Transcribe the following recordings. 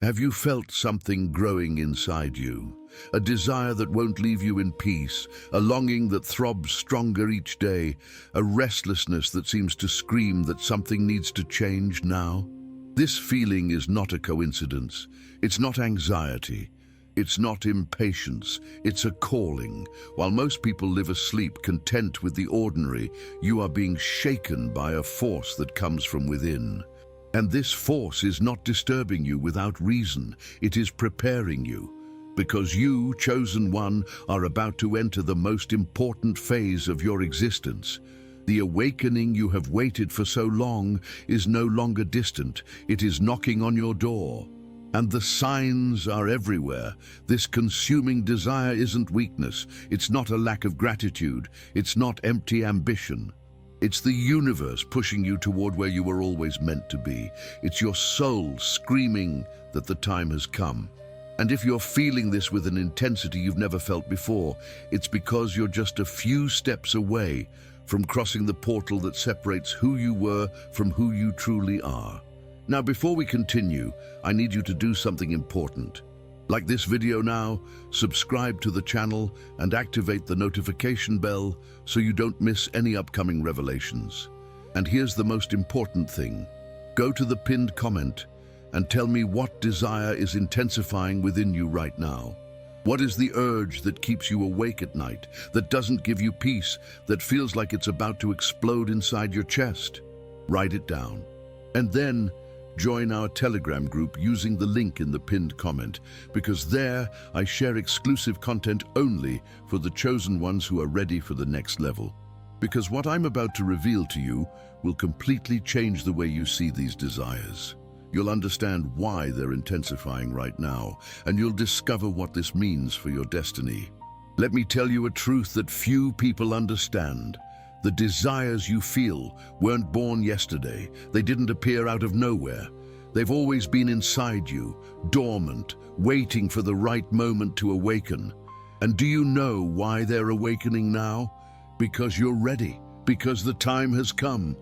Have you felt something growing inside you? A desire that won't leave you in peace, a longing that throbs stronger each day, a restlessness that seems to scream that something needs to change now? This feeling is not a coincidence. It's not anxiety. It's not impatience. It's a calling. While most people live asleep, content with the ordinary, you are being shaken by a force that comes from within. And this force is not disturbing you without reason. It is preparing you. Because you, chosen one, are about to enter the most important phase of your existence. The awakening you have waited for so long is no longer distant. It is knocking on your door. And the signs are everywhere. This consuming desire isn't weakness. It's not a lack of gratitude. It's not empty ambition. It's the universe pushing you toward where you were always meant to be. It's your soul screaming that the time has come. And if you're feeling this with an intensity you've never felt before, it's because you're just a few steps away from crossing the portal that separates who you were from who you truly are. Now, before we continue, I need you to do something important. Like this video now, subscribe to the channel and activate the notification bell so you don't miss any upcoming revelations. And here's the most important thing. Go to the pinned comment and tell me what desire is intensifying within you right now. What is the urge that keeps you awake at night, that doesn't give you peace, that feels like it's about to explode inside your chest? Write it down. And then join our Telegram group using the link in the pinned comment, because there I share exclusive content only for the chosen ones who are ready for the next level. Because what I'm about to reveal to you will completely change the way you see these desires. You'll understand why they're intensifying right now, and you'll discover what this means for your destiny. Let me tell you a truth that few people understand. The desires you feel weren't born yesterday. They didn't appear out of nowhere. They've always been inside you, dormant, waiting for the right moment to awaken. And do you know why they're awakening now? Because you're ready. Because the time has come.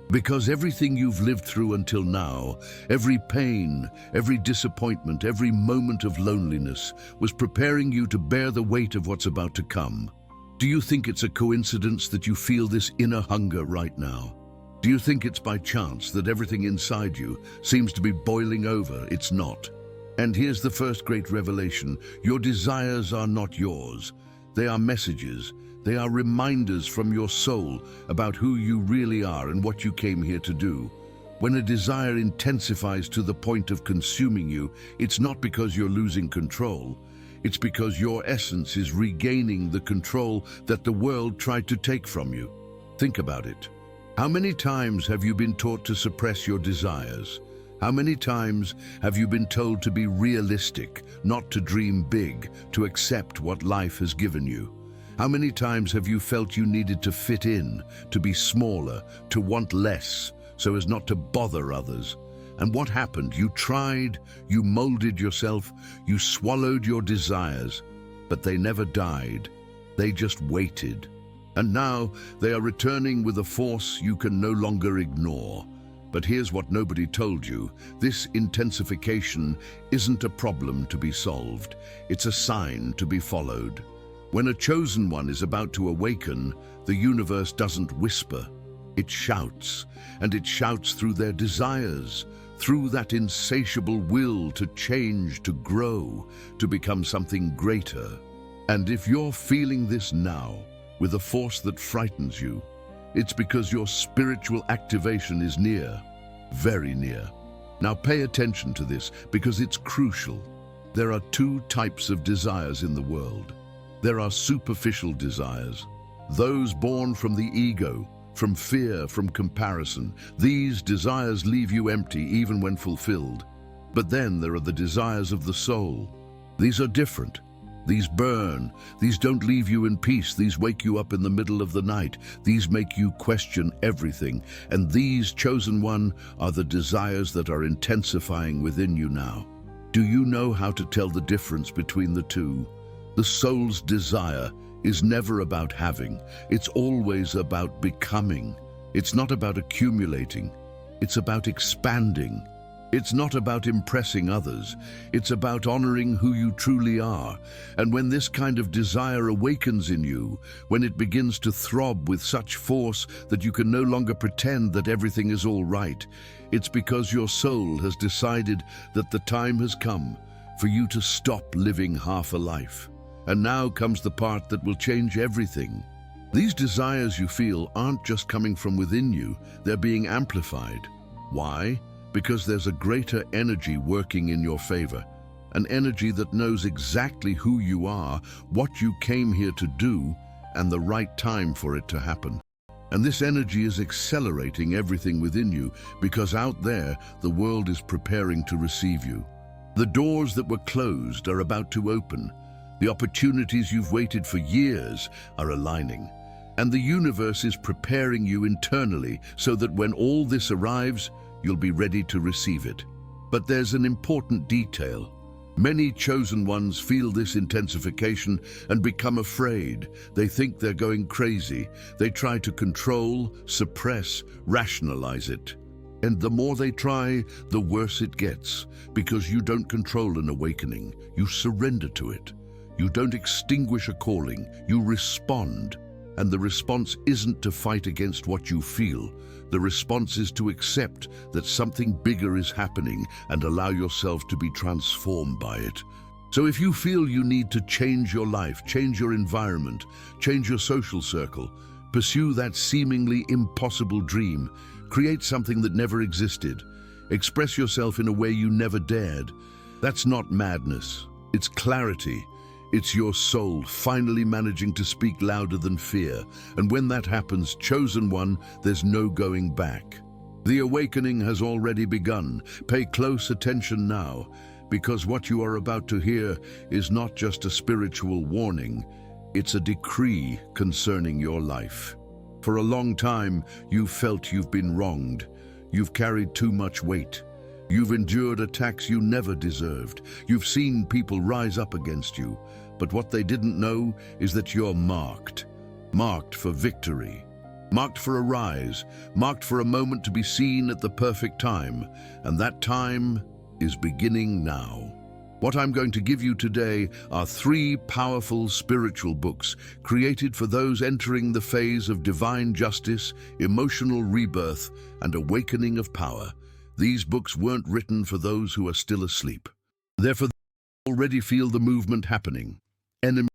Because everything you've lived through until now, every pain, every disappointment, every moment of loneliness, was preparing you to bear the weight of what's about to come. Do you think it's a coincidence that you feel this inner hunger right now? Do you think it's by chance that everything inside you seems to be boiling over? It's not. And here's the first great revelation. Your desires are not yours. They are messages. They are reminders from your soul about who you really are and what you came here to do. When a desire intensifies to the point of consuming you, it's not because you're losing control. It's because your essence is regaining the control that the world tried to take from you. Think about it. How many times have you been taught to suppress your desires? How many times have you been told to be realistic, not to dream big, to accept what life has given you? How many times have you felt you needed to fit in, to be smaller, to want less, so as not to bother others? And what happened? You tried, you molded yourself, you swallowed your desires, but they never died. They just waited. And now they are returning with a force you can no longer ignore. But here's what nobody told you. This intensification isn't a problem to be solved. It's a sign to be followed. When a chosen one is about to awaken, the universe doesn't whisper. It shouts, and it shouts through their desires, through that insatiable will to change, to grow, to become something greater. And if you're feeling this now, with a force that frightens you, it's because your spiritual activation is near, very near. Now pay attention to this, because it's crucial. There are two types of desires in the world. There are superficial desires, those born from the ego, from fear, from comparison. These desires leave you empty even when fulfilled. But then there are the desires of the soul. These are different. These burn. These don't leave you in peace. These wake you up in the middle of the night. These make you question everything. And these, chosen one, are the desires that are intensifying within you now. Do you know how to tell the difference between the two? The soul's desire is never about having. It's always about becoming. It's not about accumulating. It's about expanding. It's not about impressing others, it's about honoring who you truly are. And when this kind of desire awakens in you, when it begins to throb with such force that you can no longer pretend that everything is all right, it's because your soul has decided that the time has come for you to stop living half a life. And now comes the part that will change everything. These desires you feel aren't just coming from within you, they're being amplified. Why? Because there's a greater energy working in your favor, an energy that knows exactly who you are, what you came here to do, and the right time for it to happen. And this energy is accelerating everything within you, because out there, the world is preparing to receive you. The doors that were closed are about to open. The opportunities you've waited for years are aligning. And the universe is preparing you internally so that when all this arrives, you'll be ready to receive it. But there's an important detail. Many chosen ones feel this intensification and become afraid. They think they're going crazy. They try to control, suppress, rationalize it. And the more they try, the worse it gets, because you don't control an awakening. You surrender to it. You don't extinguish a calling. You respond. And the response isn't to fight against what you feel. The response is to accept that something bigger is happening and allow yourself to be transformed by it. So if you feel you need to change your life, change your environment, change your social circle, pursue that seemingly impossible dream, create something that never existed, express yourself in a way you never dared, that's not madness. It's clarity. It's your soul finally managing to speak louder than fear. And when that happens, chosen one, there's no going back. The awakening has already begun. Pay close attention now, because what you are about to hear is not just a spiritual warning, it's a decree concerning your life. For a long time, you've felt you've been wronged. You've carried too much weight. You've endured attacks you never deserved. You've seen people rise up against you. But what they didn't know is that you're marked. Marked for victory. Marked for a rise. Marked for a moment to be seen at the perfect time. And that time is beginning now. What I'm going to give you today are 3 powerful spiritual books created for those entering the phase of divine justice, emotional rebirth, and awakening of power. These books weren't written for those who are still asleep. They're for those who already feel the movement happening, enemies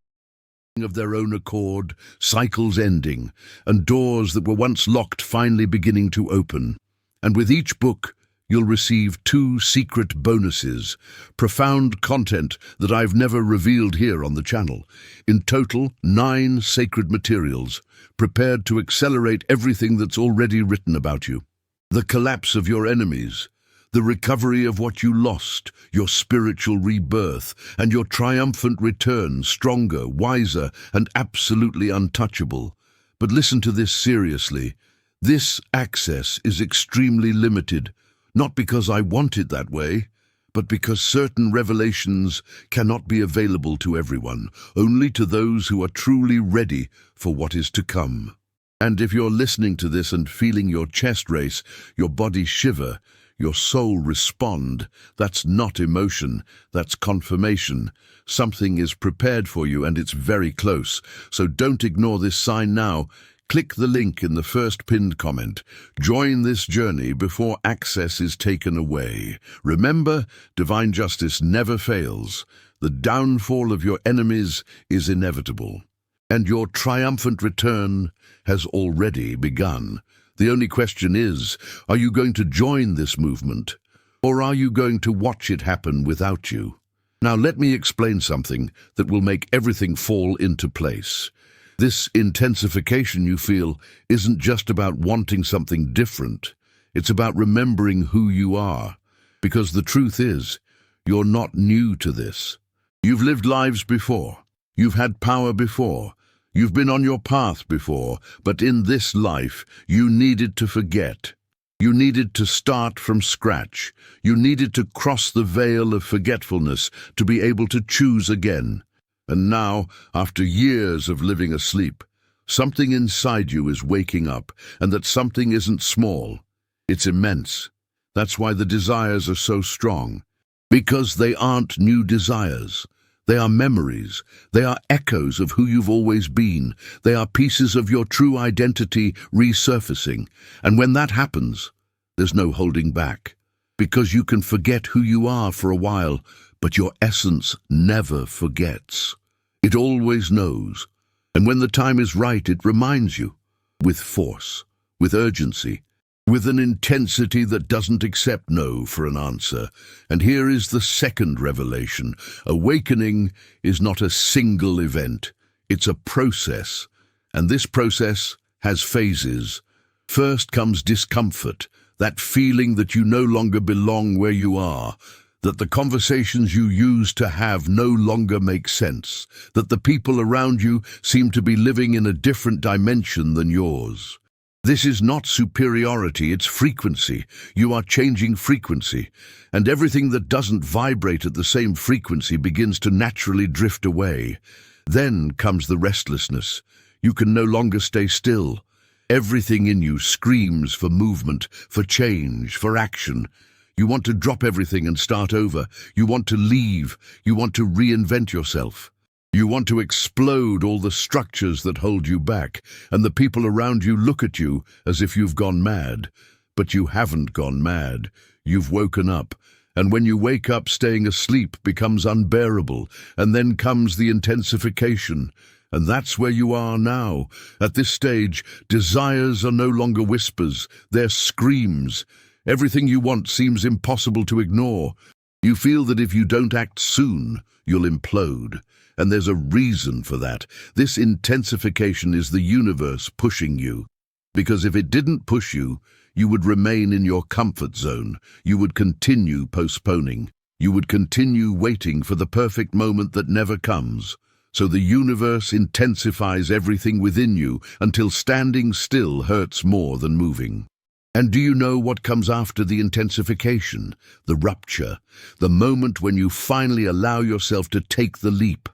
of their own accord, cycles ending, and doors that were once locked finally beginning to open. And with each book, you'll receive 2 secret bonuses, profound content that I've never revealed here on the channel. In total, 9 sacred materials, prepared to accelerate everything that's already written about you. The collapse of your enemies, the recovery of what you lost, your spiritual rebirth, and your triumphant return, stronger, wiser, and absolutely untouchable. But listen to this seriously. This access is extremely limited, not because I want it that way, but because certain revelations cannot be available to everyone, only to those who are truly ready for what is to come. And if you're listening to this and feeling your chest race, your body shiver, your soul respond, that's not emotion, that's confirmation. Something is prepared for you and it's very close. So don't ignore this sign now. Click the link in the first pinned comment. Join this journey before access is taken away. Remember, divine justice never fails. The downfall of your enemies is inevitable. And your triumphant return has already begun. The only question is, are you going to join this movement, or are you going to watch it happen without you? Now let me explain something that will make everything fall into place. This intensification you feel isn't just about wanting something different. It's about remembering who you are. Because the truth is, you're not new to this. You've lived lives before. You've had power before. You've been on your path before, but in this life, you needed to forget. You needed to start from scratch. You needed to cross the veil of forgetfulness to be able to choose again. And now, after years of living asleep, something inside you is waking up, and that something isn't small. It's immense. That's why the desires are so strong. Because they aren't new desires. They are memories. They are echoes of who you've always been. They are pieces of your true identity resurfacing. And when that happens, there's no holding back. Because you can forget who you are for a while, but your essence never forgets. It always knows. And when the time is right, it reminds you. With force, with urgency, with an intensity that doesn't accept no for an answer. And here is the second revelation. Awakening is not a single event. It's a process. And this process has phases. First comes discomfort, that feeling that you no longer belong where you are, that the conversations you used to have no longer make sense, that the people around you seem to be living in a different dimension than yours. This is not superiority, it's frequency. You are changing frequency, and everything that doesn't vibrate at the same frequency begins to naturally drift away. Then comes the restlessness. You can no longer stay still. Everything in you screams for movement, for change, for action. You want to drop everything and start over. You want to leave. You want to reinvent yourself. You want to explode all the structures that hold you back, and the people around you look at you as if you've gone mad. But you haven't gone mad. You've woken up. And when you wake up, staying asleep becomes unbearable, and then comes the intensification. And that's where you are now. At this stage, desires are no longer whispers, they're screams. Everything you want seems impossible to ignore. You feel that if you don't act soon, you'll implode. And there's a reason for that. This intensification is the universe pushing you. Because if it didn't push you, you would remain in your comfort zone. You would continue postponing. You would continue waiting for the perfect moment that never comes. So the universe intensifies everything within you until standing still hurts more than moving. And do you know what comes after the intensification? The rupture. The moment when you finally allow yourself to take the leap.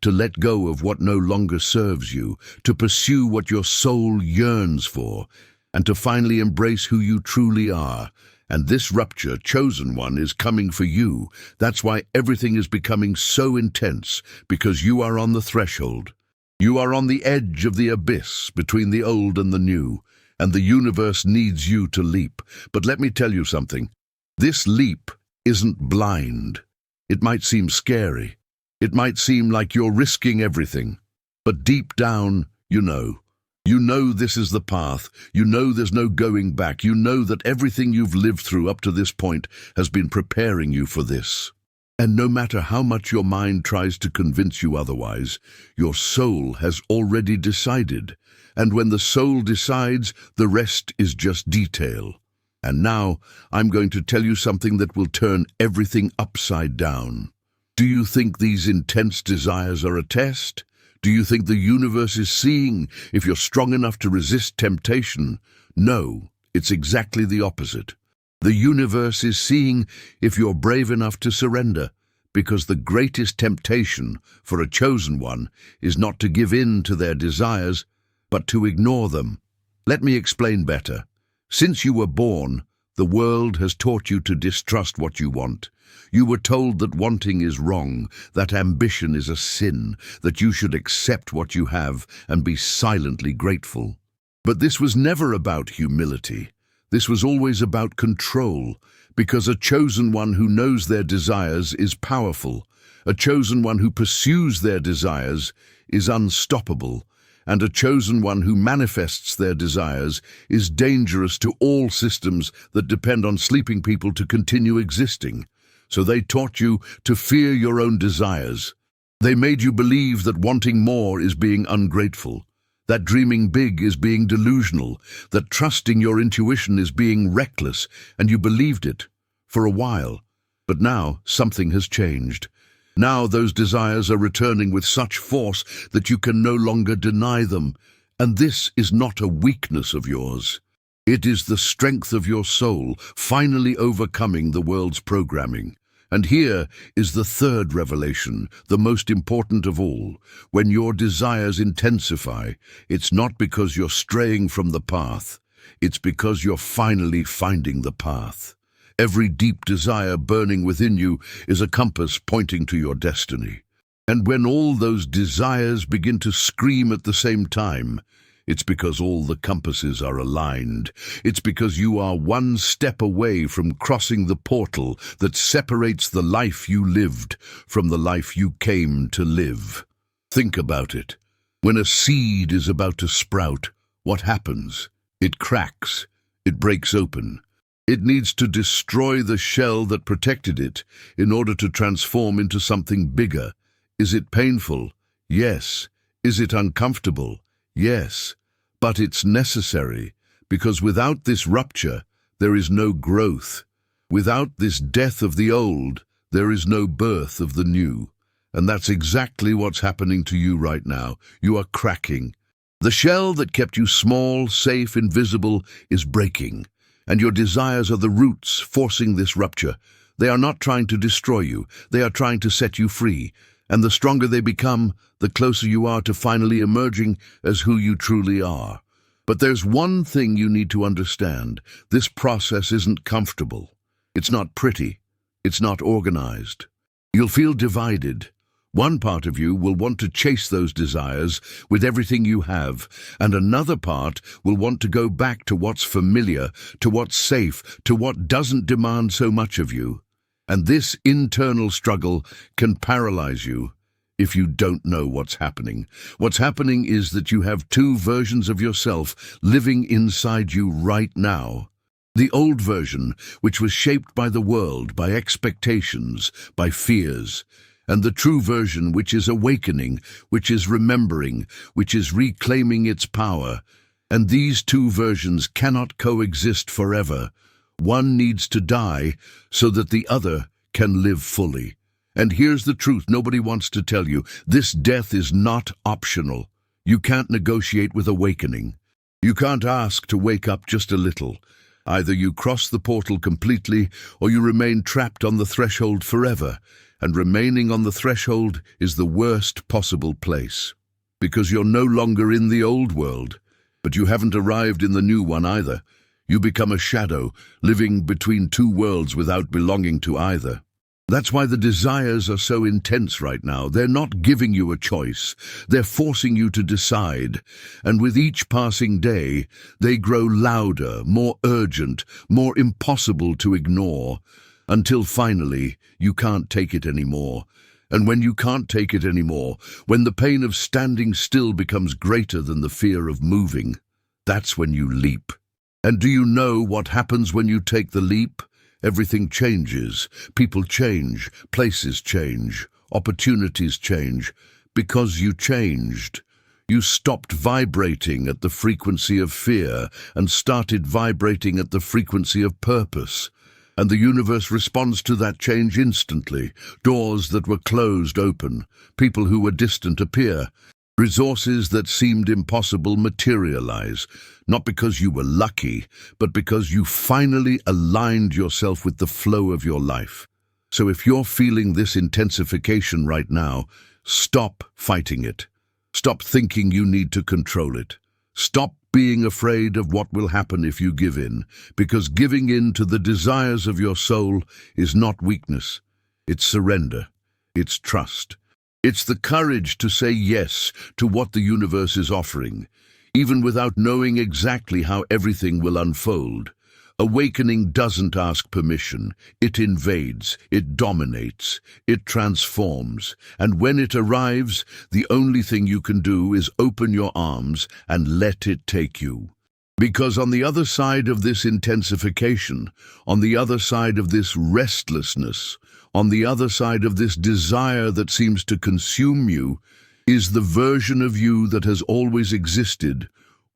To let go of what no longer serves you, to pursue what your soul yearns for, and to finally embrace who you truly are. And this rupture, chosen one, is coming for you. That's why everything is becoming so intense, because you are on the threshold. You are on the edge of the abyss between the old and the new, and the universe needs you to leap. But let me tell you something. This leap isn't blind. It might seem scary. It might seem like you're risking everything, but deep down, you know. You know this is the path. You know there's no going back. You know that everything you've lived through up to this point has been preparing you for this. And no matter how much your mind tries to convince you otherwise, your soul has already decided. And when the soul decides, the rest is just detail. And now, I'm going to tell you something that will turn everything upside down. Do you think these intense desires are a test? Do you think the universe is seeing if you're strong enough to resist temptation? No, it's exactly the opposite. The universe is seeing if you're brave enough to surrender, because the greatest temptation for a chosen one is not to give in to their desires, but to ignore them. Let me explain better. Since you were born, the world has taught you to distrust what you want. You were told that wanting is wrong, that ambition is a sin, that you should accept what you have and be silently grateful. But this was never about humility. This was always about control, because a chosen one who knows their desires is powerful. A chosen one who pursues their desires is unstoppable. And a chosen one who manifests their desires is dangerous to all systems that depend on sleeping people to continue existing. So they taught you to fear your own desires. They made you believe that wanting more is being ungrateful, that dreaming big is being delusional, that trusting your intuition is being reckless, and you believed it for a while. But now something has changed. Now those desires are returning with such force that you can no longer deny them. And this is not a weakness of yours. It is the strength of your soul finally overcoming the world's programming. And here is the third revelation, the most important of all. When your desires intensify, it's not because you're straying from the path. It's because you're finally finding the path. Every deep desire burning within you is a compass pointing to your destiny. And when all those desires begin to scream at the same time, it's because all the compasses are aligned. It's because you are one step away from crossing the portal that separates the life you lived from the life you came to live. Think about it. When a seed is about to sprout, what happens? It cracks. It breaks open. It needs to destroy the shell that protected it in order to transform into something bigger. Is it painful? Yes. Is it uncomfortable? Yes. But it's necessary, because without this rupture, there is no growth. Without this death of the old, there is no birth of the new. And that's exactly what's happening to you right now. You are cracking. The shell that kept you small, safe, invisible is breaking. And your desires are the roots forcing this rupture. They are not trying to destroy you. They are trying to set you free. And the stronger they become, the closer you are to finally emerging as who you truly are. But there's one thing you need to understand. This process isn't comfortable. It's not pretty. It's not organized. You'll feel divided. One part of you will want to chase those desires with everything you have, and another part will want to go back to what's familiar, to what's safe, to what doesn't demand so much of you. And this internal struggle can paralyze you if you don't know what's happening. What's happening is that you have two versions of yourself living inside you right now. The old version, which was shaped by the world, by expectations, by fears, and the true version, which is awakening, which is remembering, which is reclaiming its power. And these two versions cannot coexist forever. One needs to die so that the other can live fully. And here's the truth nobody wants to tell you. This death is not optional. You can't negotiate with awakening. You can't ask to wake up just a little. Either you cross the portal completely, or you remain trapped on the threshold forever. And remaining on the threshold is the worst possible place. Because you're no longer in the old world, but you haven't arrived in the new one either. You become a shadow, living between two worlds without belonging to either. That's why the desires are so intense right now. They're not giving you a choice. They're forcing you to decide. And with each passing day, they grow louder, more urgent, more impossible to ignore, until finally you can't take it anymore. And when you can't take it anymore, when the pain of standing still becomes greater than the fear of moving, that's when you leap. And do you know what happens when you take the leap? Everything changes. People change. Places change. Opportunities change. Because you changed. You stopped vibrating at the frequency of fear and started vibrating at the frequency of purpose. And the universe responds to that change instantly. Doors that were closed open. People who were distant appear. Resources that seemed impossible materialize, not because you were lucky, but because you finally aligned yourself with the flow of your life. So if you're feeling this intensification right now, stop fighting it. Stop thinking you need to control it. Stop being afraid of what will happen if you give in, because giving in to the desires of your soul is not weakness. It's surrender. It's trust. It's the courage to say yes to what the universe is offering, even without knowing exactly how everything will unfold. Awakening doesn't ask permission. It invades, it dominates, it transforms. And when it arrives, the only thing you can do is open your arms and let it take you. Because on the other side of this intensification, on the other side of this restlessness, on the other side of this desire that seems to consume you, is the version of you that has always existed,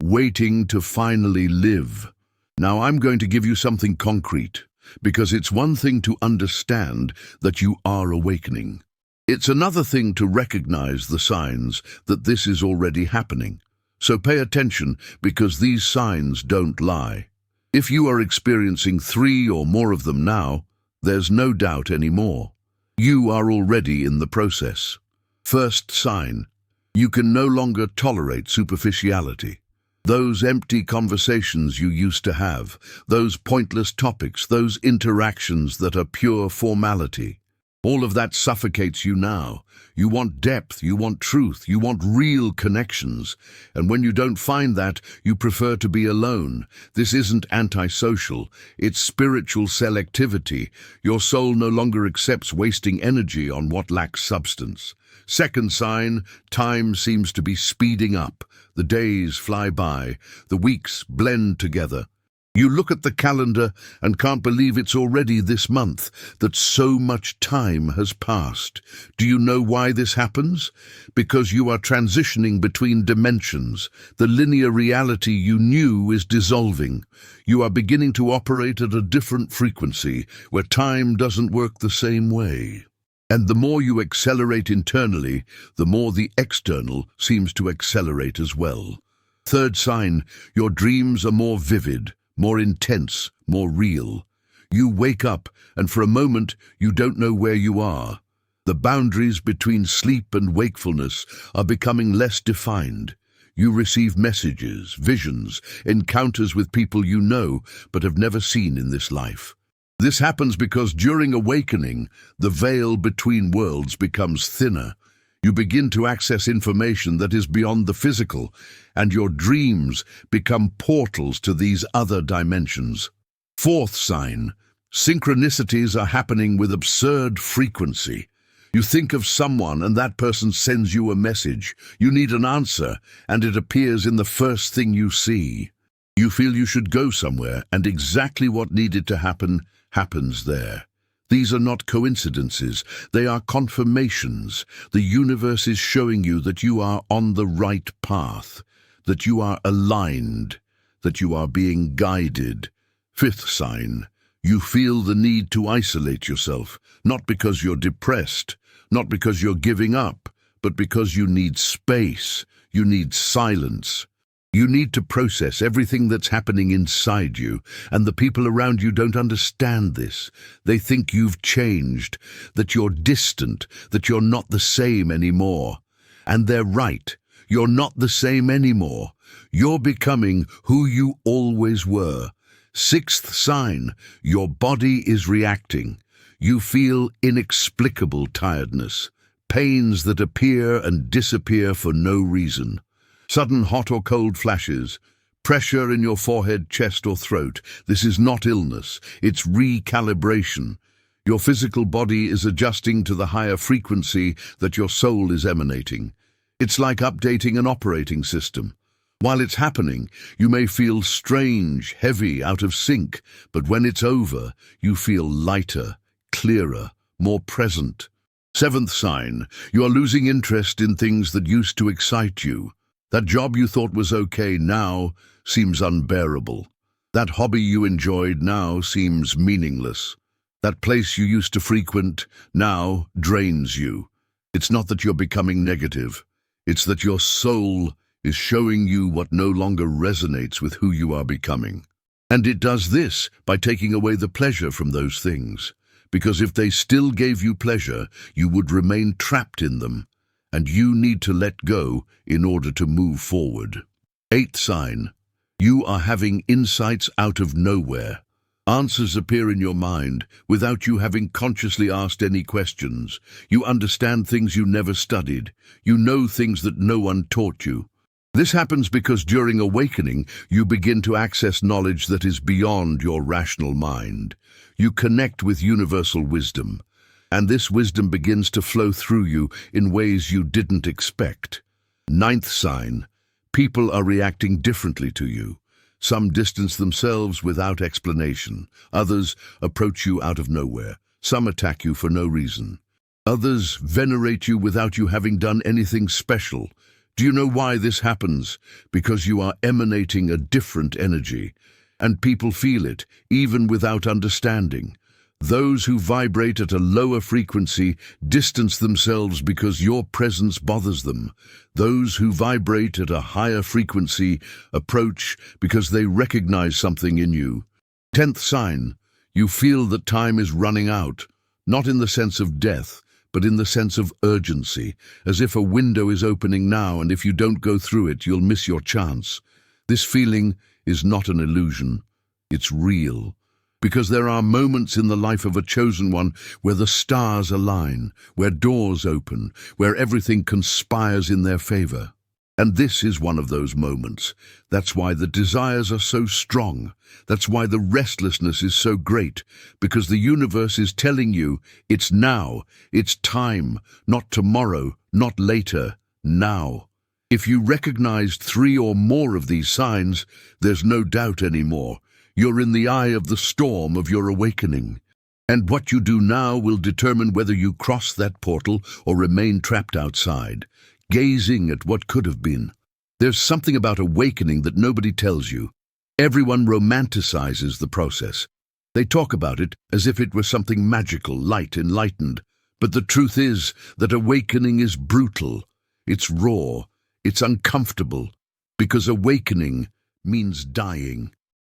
waiting to finally live. Now I'm going to give you something concrete, because it's one thing to understand that you are awakening. It's another thing to recognize the signs that this is already happening. So pay attention, because these signs don't lie. If you are experiencing 3 or more of them now, there's no doubt anymore. You are already in the process. First sign: you can no longer tolerate superficiality. Those empty conversations you used to have, those pointless topics, those interactions that are pure formality. All of that suffocates you now. You want depth, you want truth, you want real connections. And when you don't find that, you prefer to be alone. This isn't antisocial, it's spiritual selectivity. Your soul no longer accepts wasting energy on what lacks substance. Second sign, time seems to be speeding up. The days fly by, the weeks blend together. You look at the calendar and can't believe it's already this month, that so much time has passed. Do you know why this happens? Because you are transitioning between dimensions. The linear reality you knew is dissolving. You are beginning to operate at a different frequency, where time doesn't work the same way. And the more you accelerate internally, the more the external seems to accelerate as well. Third sign, your dreams are more vivid, more intense, more real. You wake up, and for a moment, you don't know where you are. The boundaries between sleep and wakefulness are becoming less defined. You receive messages, visions, encounters with people you know but have never seen in this life. This happens because during awakening, the veil between worlds becomes thinner. You begin to access information that is beyond the physical, and your dreams become portals to these other dimensions. Fourth sign, synchronicities are happening with absurd frequency. You think of someone and that person sends you a message. You need an answer, and it appears in the first thing you see. You feel you should go somewhere, and exactly what needed to happen happens there. These are not coincidences, they are confirmations. The universe is showing you that you are on the right path, that you are aligned, that you are being guided. Fifth sign, you feel the need to isolate yourself, not because you're depressed, not because you're giving up, but because you need space, you need silence. You need to process everything that's happening inside you, and the people around you don't understand this. They think you've changed, that you're distant, that you're not the same anymore. And they're right. You're not the same anymore. You're becoming who you always were. Sixth sign, your body is reacting. You feel inexplicable tiredness, pains that appear and disappear for no reason. Sudden hot or cold flashes, pressure in your forehead, chest or throat. This is not illness, it's recalibration. Your physical body is adjusting to the higher frequency that your soul is emanating. It's like updating an operating system. While it's happening, you may feel strange, heavy, out of sync, but when it's over, you feel lighter, clearer, more present. Seventh sign, you are losing interest in things that used to excite you. That job you thought was okay now seems unbearable. That hobby you enjoyed now seems meaningless. That place you used to frequent now drains you. It's not that you're becoming negative. It's that your soul is showing you what no longer resonates with who you are becoming. And it does this by taking away the pleasure from those things. Because if they still gave you pleasure, you would remain trapped in them. And you need to let go in order to move forward. Eighth sign, you are having insights out of nowhere. Answers appear in your mind without you having consciously asked any questions. You understand things you never studied. You know things that no one taught you. This happens because during awakening, you begin to access knowledge that is beyond your rational mind. You connect with universal wisdom. And this wisdom begins to flow through you in ways you didn't expect. Ninth sign, people are reacting differently to you. Some distance themselves without explanation. Others approach you out of nowhere. Some attack you for no reason. Others venerate you without you having done anything special. Do you know why this happens? Because you are emanating a different energy, and people feel it, even without understanding. Those who vibrate at a lower frequency distance themselves because your presence bothers them. Those who vibrate at a higher frequency approach because they recognize something in you. 10th sign, you feel that time is running out, not in the sense of death, but in the sense of urgency, as if a window is opening now and if you don't go through it, you'll miss your chance. This feeling is not an illusion, it's real. Because there are moments in the life of a chosen one where the stars align, where doors open, where everything conspires in their favor. And this is one of those moments. That's why the desires are so strong. That's why the restlessness is so great, because the universe is telling you it's now, it's time, not tomorrow, not later, now. If you recognized 3 or more of these signs, there's no doubt anymore. You're in the eye of the storm of your awakening. And what you do now will determine whether you cross that portal or remain trapped outside, gazing at what could have been. There's something about awakening that nobody tells you. Everyone romanticizes the process. They talk about it as if it were something magical, light, enlightened. But the truth is that awakening is brutal. It's raw. It's uncomfortable. Because awakening means dying.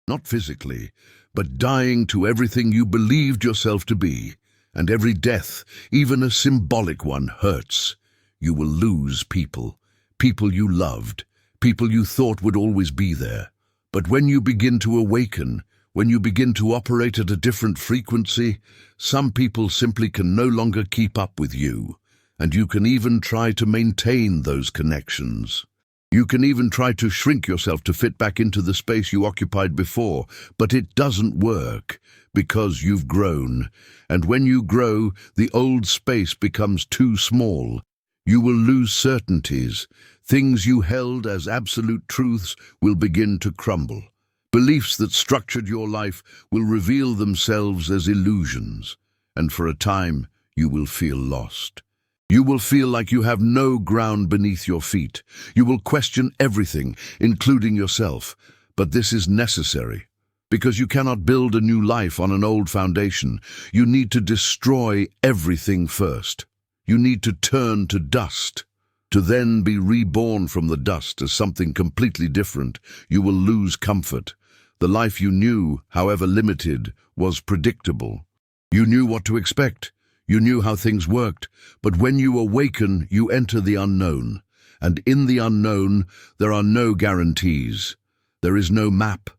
Not physically, but dying to everything you believed yourself to be. And every death, even a symbolic one, hurts. You will lose people you loved, people you thought would always be there. But when you begin to awaken, when you begin to operate at a different frequency, some people simply can no longer keep up with you, and you can even try to maintain those connections. You can even try to shrink yourself to fit back into the space you occupied before, but it doesn't work because you've grown. And when you grow, the old space becomes too small. You will lose certainties. Things you held as absolute truths will begin to crumble. Beliefs that structured your life will reveal themselves as illusions, and for a time you will feel lost. You will feel like you have no ground beneath your feet. You will question everything, including yourself. But this is necessary, because you cannot build a new life on an old foundation. You need to destroy everything first. You need to turn to dust, to then be reborn from the dust as something completely different. You will lose comfort. The life you knew, however limited, was predictable. You knew what to expect. You knew how things worked, but when you awaken, you enter the unknown. And in the unknown, there are no guarantees. There is no map.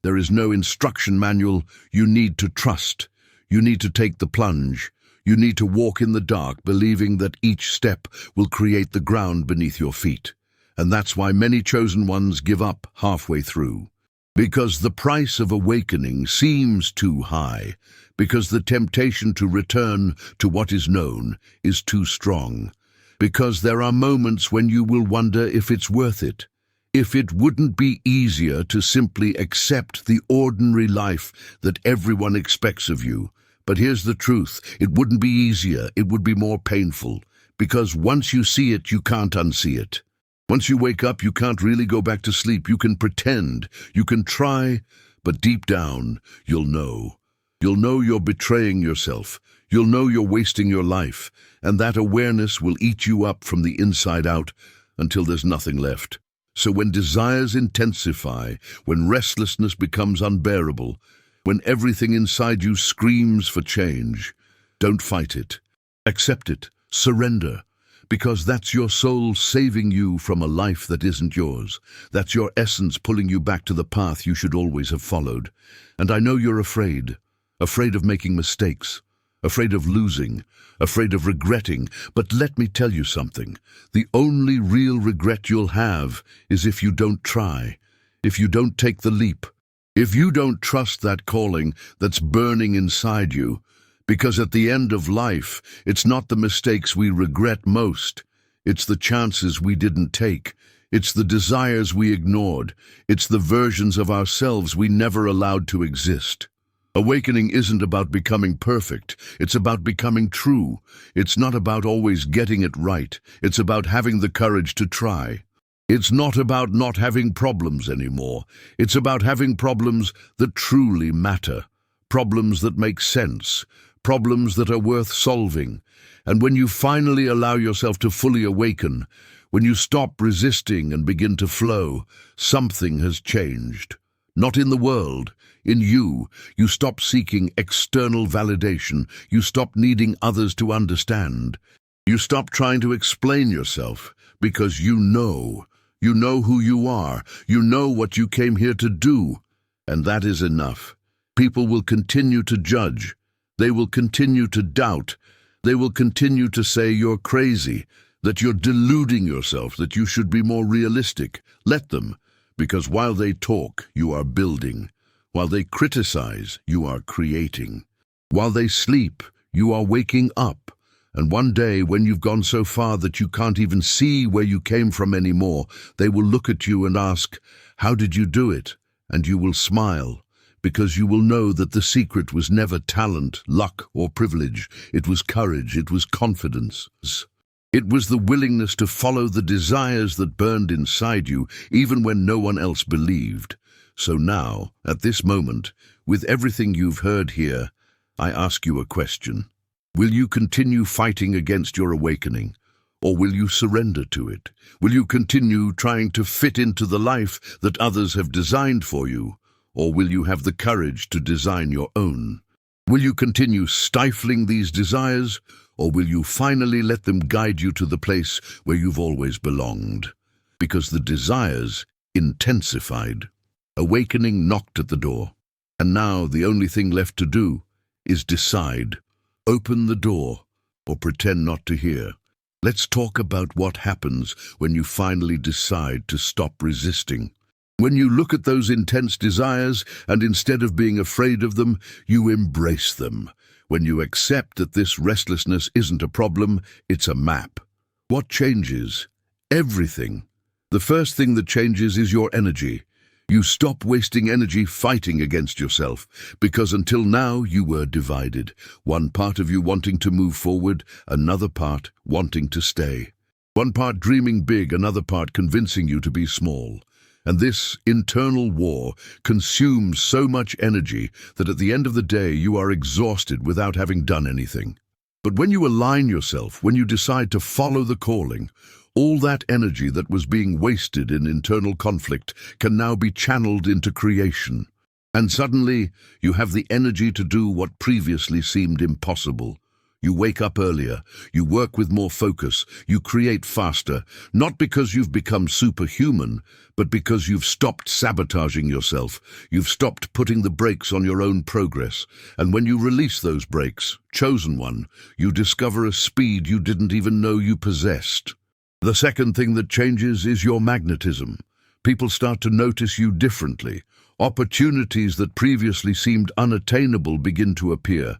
There is no instruction manual. You need to trust. You need to take the plunge. You need to walk in the dark, believing that each step will create the ground beneath your feet. And that's why many chosen ones give up halfway through. Because the price of awakening seems too high. Because the temptation to return to what is known is too strong. Because there are moments when you will wonder if it's worth it. If it wouldn't be easier to simply accept the ordinary life that everyone expects of you. But here's the truth, it wouldn't be easier, it would be more painful. Because once you see it, you can't unsee it. Once you wake up, you can't really go back to sleep. You can pretend, you can try, but deep down, you'll know. You'll know you're betraying yourself. You'll know you're wasting your life. And that awareness will eat you up from the inside out until there's nothing left. So when desires intensify, when restlessness becomes unbearable, when everything inside you screams for change, don't fight it. Accept it. Surrender. Because that's your soul saving you from a life that isn't yours. That's your essence pulling you back to the path you should always have followed. And I know you're afraid of making mistakes, afraid of losing, afraid of regretting. But let me tell you something. The only real regret you'll have is if you don't try, if you don't take the leap, if you don't trust that calling that's burning inside you. Because at the end of life, it's not the mistakes we regret most. It's the chances we didn't take. It's the desires we ignored. It's the versions of ourselves we never allowed to exist. Awakening isn't about becoming perfect. It's about becoming true. It's not about always getting it right. It's about having the courage to try. It's not about not having problems anymore. It's about having problems that truly matter. Problems that make sense. Problems that are worth solving. And when you finally allow yourself to fully awaken, when you stop resisting and begin to flow, something has changed. Not in the world, in you. You stop seeking external validation. You stop needing others to understand. You stop trying to explain yourself because you know You know who you are. You know what you came here to do. And that is enough. People will continue to judge. They will continue to doubt. They will continue to say you're crazy, that you're deluding yourself, that you should be more realistic. Let them, because while they talk, you are building. While they criticize, you are creating. While they sleep, you are waking up. And one day, when you've gone so far that you can't even see where you came from anymore, they will look at you and ask, "How did you do it?" And you will smile, because you will know that the secret was never talent, luck, or privilege. It was courage, it was confidence. It was the willingness to follow the desires that burned inside you, even when no one else believed. So now, at this moment, with everything you've heard here, I ask you a question. Will you continue fighting against your awakening, or will you surrender to it? Will you continue trying to fit into the life that others have designed for you, or will you have the courage to design your own? Will you continue stifling these desires, or will you finally let them guide you to the place where you've always belonged? Because the desires intensified. Awakening knocked at the door, and now the only thing left to do is decide. Open the door, or pretend not to hear. Let's talk about what happens when you finally decide to stop resisting. When you look at those intense desires, and instead of being afraid of them, you embrace them. When you accept that this restlessness isn't a problem, it's a map. What changes? Everything. The first thing that changes is your energy. You stop wasting energy fighting against yourself, because until now you were divided. One part of you wanting to move forward, another part wanting to stay. One part dreaming big, another part convincing you to be small. And this internal war consumes so much energy that at the end of the day you are exhausted without having done anything. But when you align yourself, when you decide to follow the calling, all that energy that was being wasted in internal conflict can now be channeled into creation. And suddenly, you have the energy to do what previously seemed impossible. You wake up earlier, you work with more focus, you create faster, not because you've become superhuman, but because you've stopped sabotaging yourself. You've stopped putting the brakes on your own progress. And when you release those brakes, chosen one, you discover a speed you didn't even know you possessed. The second thing that changes is your magnetism. People start to notice you differently. Opportunities that previously seemed unattainable begin to appear.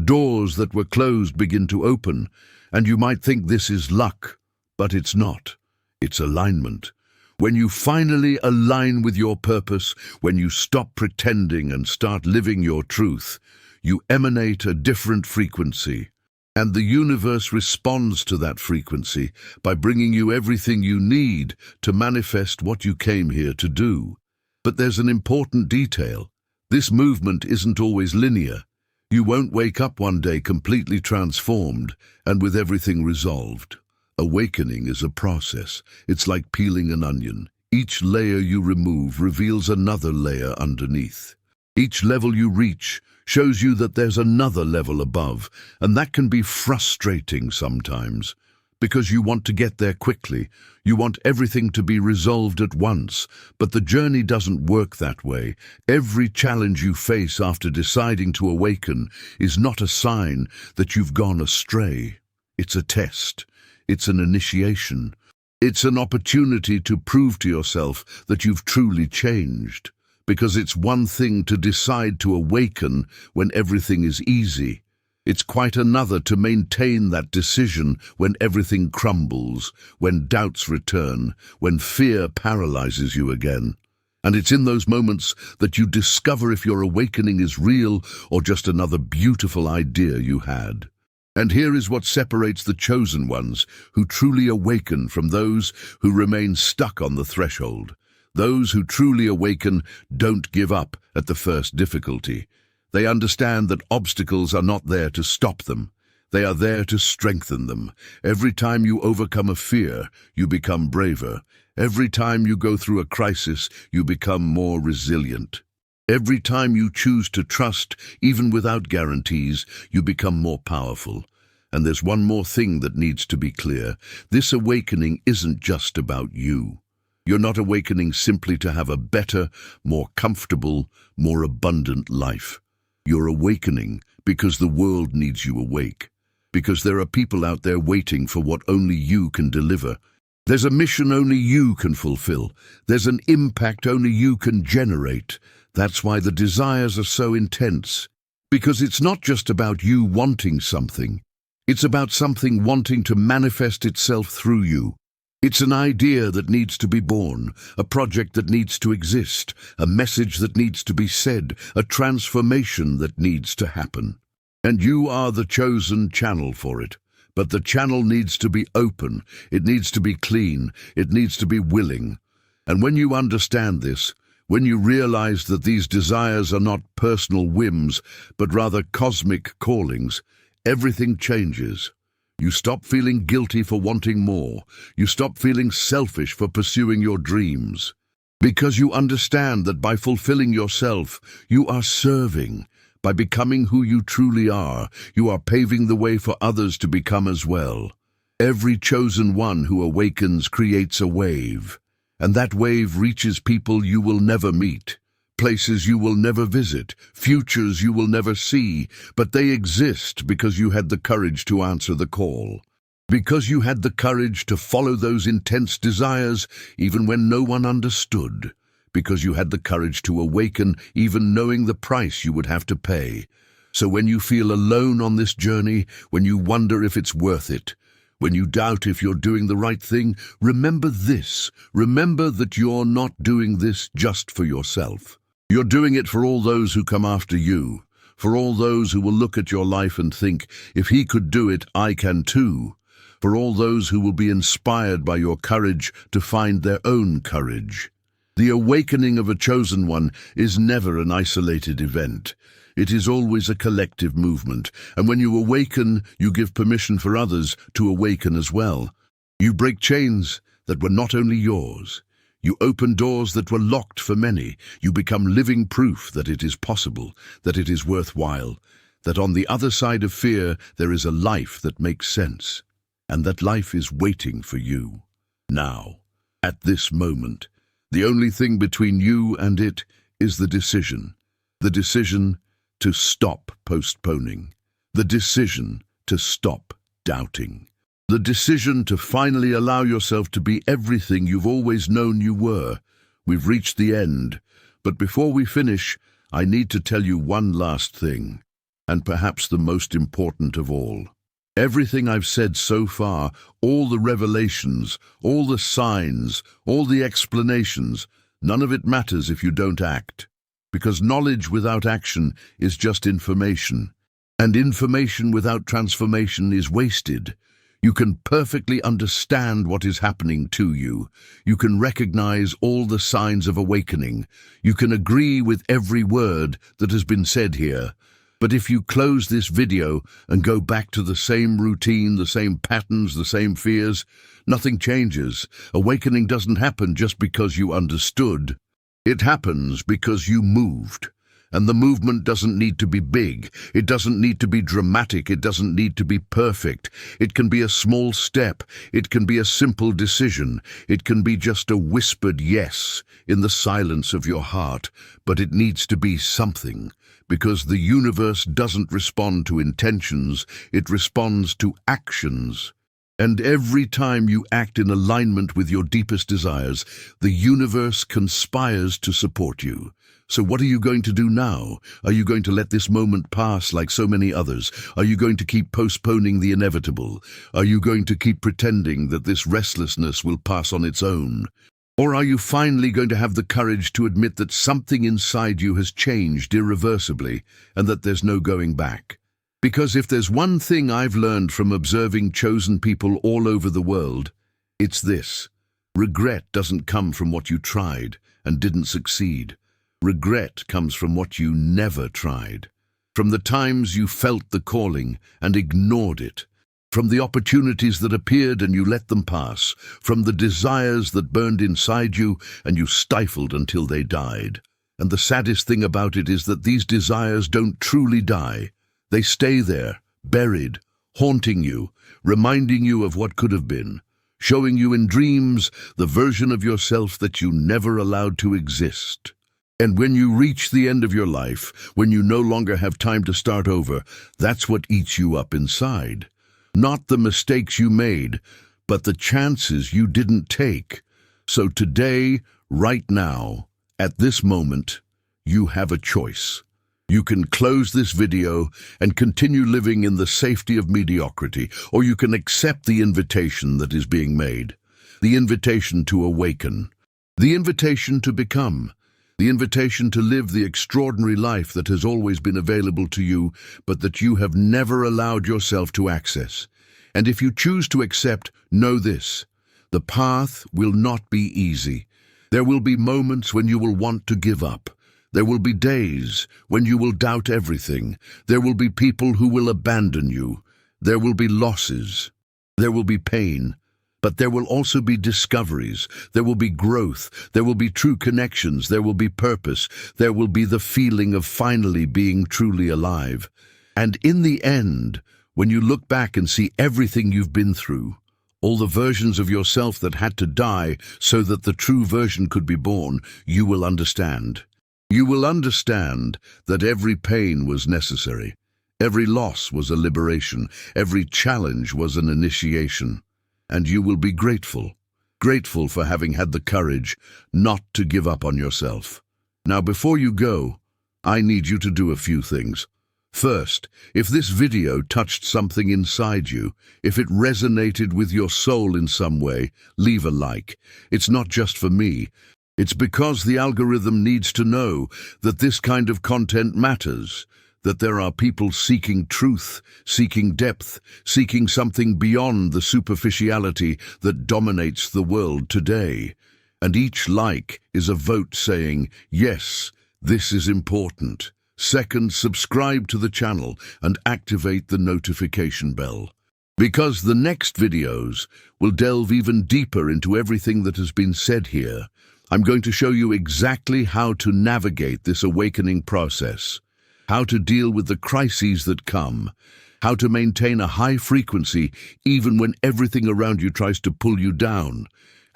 Doors that were closed begin to open. And you might think this is luck, but it's not. It's alignment. When you finally align with your purpose, when you stop pretending and start living your truth, you emanate a different frequency. And the universe responds to that frequency by bringing you everything you need to manifest what you came here to do. But there's an important detail. This movement isn't always linear. You won't wake up one day completely transformed and with everything resolved. Awakening is a process. It's like peeling an onion. Each layer you remove reveals another layer underneath. Each level you reach shows you that there's another level above, and that can be frustrating sometimes, because you want to get there quickly. You want everything to be resolved at once, but the journey doesn't work that way. Every challenge you face after deciding to awaken is not a sign that you've gone astray. It's a test. It's an initiation. It's an opportunity to prove to yourself that you've truly changed. Because it's one thing to decide to awaken when everything is easy. It's quite another to maintain that decision when everything crumbles, when doubts return, when fear paralyzes you again. And it's in those moments that you discover if your awakening is real or just another beautiful idea you had. And here is what separates the chosen ones who truly awaken from those who remain stuck on the threshold. Those who truly awaken don't give up at the first difficulty. They understand that obstacles are not there to stop them. They are there to strengthen them. Every time you overcome a fear, you become braver. Every time you go through a crisis, you become more resilient. Every time you choose to trust, even without guarantees, you become more powerful. And there's one more thing that needs to be clear. This awakening isn't just about you. You're not awakening simply to have a better, more comfortable, more abundant life. You're awakening because the world needs you awake. Because there are people out there waiting for what only you can deliver. There's a mission only you can fulfill. There's an impact only you can generate. That's why the desires are so intense. Because it's not just about you wanting something. It's about something wanting to manifest itself through you. It's an idea that needs to be born, a project that needs to exist, a message that needs to be said, a transformation that needs to happen. And you are the chosen channel for it. But the channel needs to be open, it needs to be clean, it needs to be willing. And when you understand this, when you realize that these desires are not personal whims, but rather cosmic callings, everything changes. You stop feeling guilty for wanting more. You stop feeling selfish for pursuing your dreams. Because you understand that by fulfilling yourself, you are serving. By becoming who you truly are, you are paving the way for others to become as well. Every chosen one who awakens creates a wave. And that wave reaches people you will never meet. Places you will never visit, futures you will never see, but they exist because you had the courage to answer the call. Because you had the courage to follow those intense desires even when no one understood. Because you had the courage to awaken even knowing the price you would have to pay. So when you feel alone on this journey, when you wonder if it's worth it, when you doubt if you're doing the right thing, remember this. Remember that you're not doing this just for yourself. You're doing it for all those who come after you, for all those who will look at your life and think, if he could do it, I can too, for all those who will be inspired by your courage to find their own courage. The awakening of a chosen one is never an isolated event. It is always a collective movement, and when you awaken, you give permission for others to awaken as well. You break chains that were not only yours. You open doors that were locked for many. You become living proof that it is possible, that it is worthwhile, that on the other side of fear there is a life that makes sense, and that life is waiting for you. Now, at this moment, the only thing between you and it is the decision to stop postponing, the decision to stop doubting. The decision to finally allow yourself to be everything you've always known you were. We've reached the end, but before we finish, I need to tell you one last thing, and perhaps the most important of all. Everything I've said so far, all the revelations, all the signs, all the explanations, none of it matters if you don't act. Because knowledge without action is just information, and information without transformation is wasted. You can perfectly understand what is happening to you. You can recognize all the signs of awakening. You can agree with every word that has been said here. But if you close this video and go back to the same routine, the same patterns, the same fears, nothing changes. Awakening doesn't happen just because you understood. It happens because you moved. And the movement doesn't need to be big. It doesn't need to be dramatic. It doesn't need to be perfect. It can be a small step. It can be a simple decision. It can be just a whispered yes in the silence of your heart. But it needs to be something, because the universe doesn't respond to intentions. It responds to actions. And every time you act in alignment with your deepest desires, the universe conspires to support you. So what are you going to do now? Are you going to let this moment pass like so many others? Are you going to keep postponing the inevitable? Are you going to keep pretending that this restlessness will pass on its own? Or are you finally going to have the courage to admit that something inside you has changed irreversibly and that there's no going back? Because if there's one thing I've learned from observing chosen people all over the world, it's this. Regret doesn't come from what you tried and didn't succeed. Regret comes from what you never tried, from the times you felt the calling and ignored it, from the opportunities that appeared and you let them pass, from the desires that burned inside you and you stifled until they died. And the saddest thing about it is that these desires don't truly die. They stay there, buried, haunting you, reminding you of what could have been, showing you in dreams the version of yourself that you never allowed to exist. And when you reach the end of your life, when you no longer have time to start over, that's what eats you up inside. Not the mistakes you made, but the chances you didn't take. So today, right now, at this moment, you have a choice. You can close this video and continue living in the safety of mediocrity, or you can accept the invitation that is being made. The invitation to awaken. The invitation to become. The invitation to live the extraordinary life that has always been available to you, but that you have never allowed yourself to access. And if you choose to accept, know this: the path will not be easy. There will be moments when you will want to give up. There will be days when you will doubt everything. There will be people who will abandon you. There will be losses. There will be pain. But there will also be discoveries. There will be growth. There will be true connections. There will be purpose. There will be the feeling of finally being truly alive. And in the end, when you look back and see everything you've been through, all the versions of yourself that had to die so that the true version could be born, you will understand. You will understand that every pain was necessary. Every loss was a liberation. Every challenge was an initiation. And you will be grateful for having had the courage not to give up on yourself. Now, before you go, I need you to do a few things. First, if this video touched something inside you, if it resonated with your soul in some way, leave a like. It's not just for me. It's because the algorithm needs to know that this kind of content matters, that there are people seeking truth, seeking depth, seeking something beyond the superficiality that dominates the world today. And each like is a vote saying, yes, this is important. Second, subscribe to the channel and activate the notification bell, because the next videos will delve even deeper into everything that has been said here. I'm going to show you exactly how to navigate this awakening process, how to deal with the crises that come, how to maintain a high frequency even when everything around you tries to pull you down,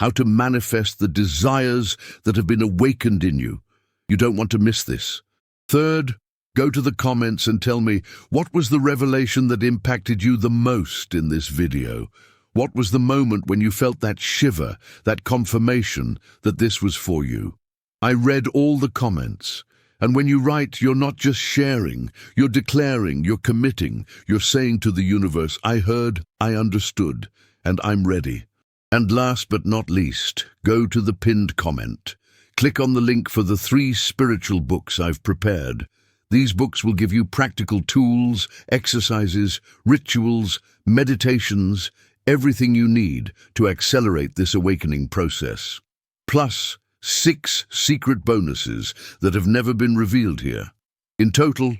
how to manifest the desires that have been awakened in you. You don't want to miss this. Third, go to the comments and tell me, what was the revelation that impacted you the most in this video? What was the moment when you felt that shiver, that confirmation that this was for you? I read all the comments. And when you write, you're not just sharing, you're declaring, you're committing, you're saying to the universe, I heard, I understood, and I'm ready. And last but not least, go to the pinned comment. Click on the link for the 3 spiritual books I've prepared. These books will give you practical tools, exercises, rituals, meditations, everything you need to accelerate this awakening process. Plus, 6 secret bonuses that have never been revealed here. In total,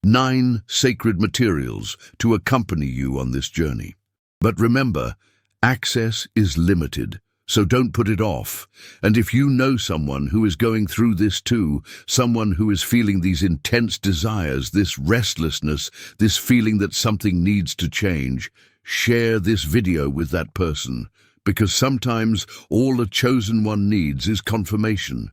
9 sacred materials to accompany you on this journey. But remember, access is limited, so don't put it off. And if you know someone who is going through this too, someone who is feeling these intense desires, this restlessness, this feeling that something needs to change, share this video with that person. Because sometimes all a chosen one needs is confirmation,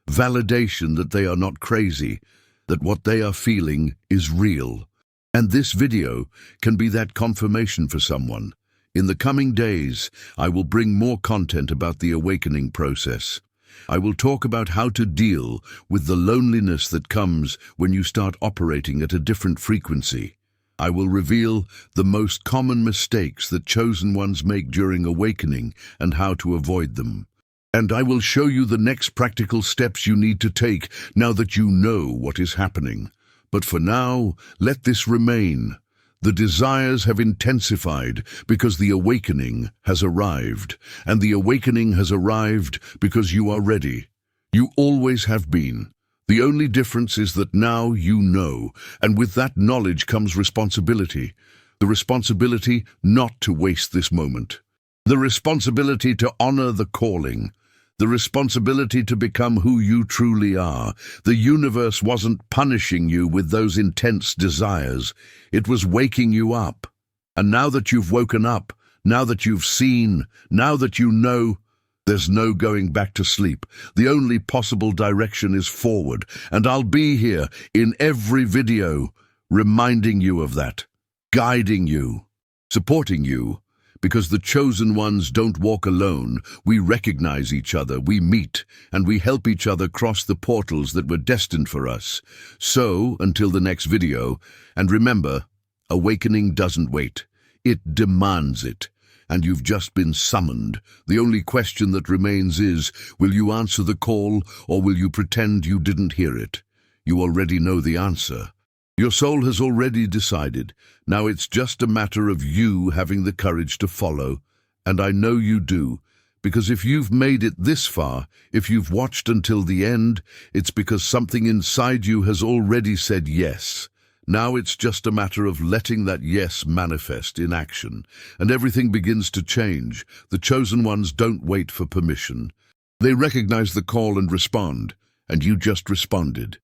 validation that they are not crazy, that what they are feeling is real. And this video can be that confirmation for someone. In the coming days, I will bring more content about the awakening process. I will talk about how to deal with the loneliness that comes when you start operating at a different frequency. I will reveal the most common mistakes that chosen ones make during awakening and how to avoid them. And I will show you the next practical steps you need to take now that you know what is happening. But for now, let this remain. The desires have intensified because the awakening has arrived. And the awakening has arrived because you are ready. You always have been. The only difference is that now you know, and with that knowledge comes responsibility. The responsibility not to waste this moment. The responsibility to honor the calling. The responsibility to become who you truly are. The universe wasn't punishing you with those intense desires. It was waking you up. And now that you've woken up, Now that you've seen, now that you know, there's no going back to sleep. The only possible direction is forward, and I'll be here in every video, reminding you of that, guiding you, supporting you, because the chosen ones don't walk alone. We recognize each other, we meet, and we help each other cross the portals that were destined for us. So, until the next video, and remember, awakening doesn't wait. It demands it. And you've just been summoned. The only question that remains is, will you answer the call, or will you pretend you didn't hear it? You already know the answer. Your soul has already decided. Now it's just a matter of you having the courage to follow. And I know you do, because if you've made it this far, if you've watched until the end, it's because something inside you has already said yes. Now it's just a matter of letting that yes manifest in action, and everything begins to change. The chosen ones don't wait for permission. They recognize the call and respond, and you just responded.